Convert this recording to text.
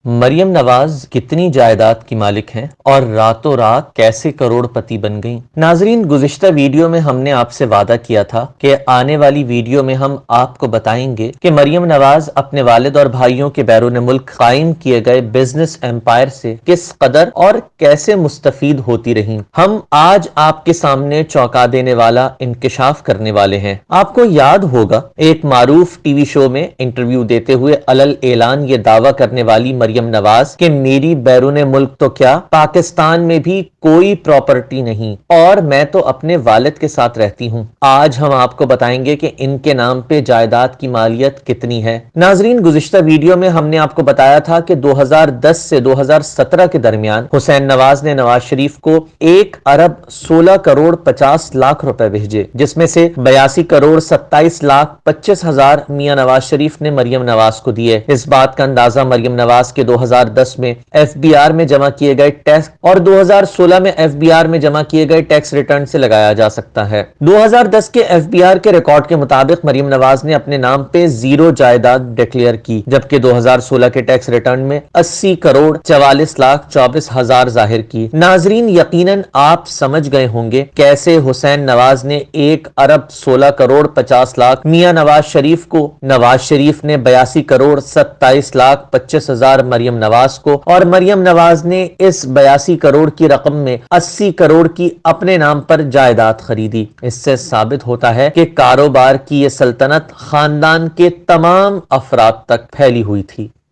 مریم نواز کتنی جائیداد کی مالک ہیں اور راتوں رات کیسے کروڑ پتی بن گئیں؟ ناظرین، گزشتہ ویڈیو میں ہم نے آپ سے وعدہ کیا تھا کہ آنے والی ویڈیو میں ہم آپ کو بتائیں گے کہ مریم نواز اپنے والد اور بھائیوں کے بیرون ملک قائم کیے گئے بزنس ایمپائر سے کس قدر اور کیسے مستفید ہوتی رہیں۔ ہم آج آپ کے سامنے چونکا دینے والا انکشاف کرنے والے ہیں۔ آپ کو یاد ہوگا ایک معروف ٹی وی شو میں انٹرویو دیتے ہوئے علل اعلان یہ دعویٰ کرنے والی مریم نواز کہ میری بیرون ملک تو کیا، پاکستان میں بھی کوئی پراپرٹی نہیں اور میں تو اپنے والد کے ساتھ رہتی ہوں۔ آج ہم آپ کو بتائیں گے کہ ان کے نام پہ جائیداد کی مالیت کتنی ہے۔ ناظرین، گزشتہ ویڈیو میں ہم نے آپ کو بتایا تھا کہ 2010 سے 2017 کے درمیان حسین نواز نے نواز شریف کو 1 ارب 16 کروڑ 50 لاکھ روپے بھیجے، جس میں سے 82 کروڑ 27 لاکھ 25 ہزار میاں نواز شریف نے مریم نواز کو دیے۔ اس بات کا اندازہ مریم نواز کے 2010 میں ایف بی آر میں جمع کیے گئے ٹیکس اور 2016 میں ایف بی آر میں جمع کیے گئے ٹیکس ریٹرن سے لگایا جا سکتا ہے۔ 2010 کے ایف بی آر کے ریکارڈ کے مطابق مریم نواز نے اپنے نام پہ زیرو جائیداد ڈکلیئر کی، جبکہ 2016 کے ٹیکس ریٹرن میں 80 کروڑ 44 لاکھ 24 ہزار ظاہر کی۔ ناظرین، یقیناً آپ سمجھ گئے ہوں گے کیسے حسین نواز نے 1 ارب 16 کروڑ 50 لاکھ میاں نواز شریف کو، نواز شریف نے 82 کروڑ 27 لاکھ 25 ہزار مریم نواز کو، اور مریم نواز نے اس 82 کروڑ کی رقم میں 80 کروڑ کی اپنے نام پر جائیداد خریدی۔ اس سے ثابت ہوتا ہے کہ کاروبار کی یہ سلطنت خاندان کے تمام افراد تک پھیلی ہوئی تھی۔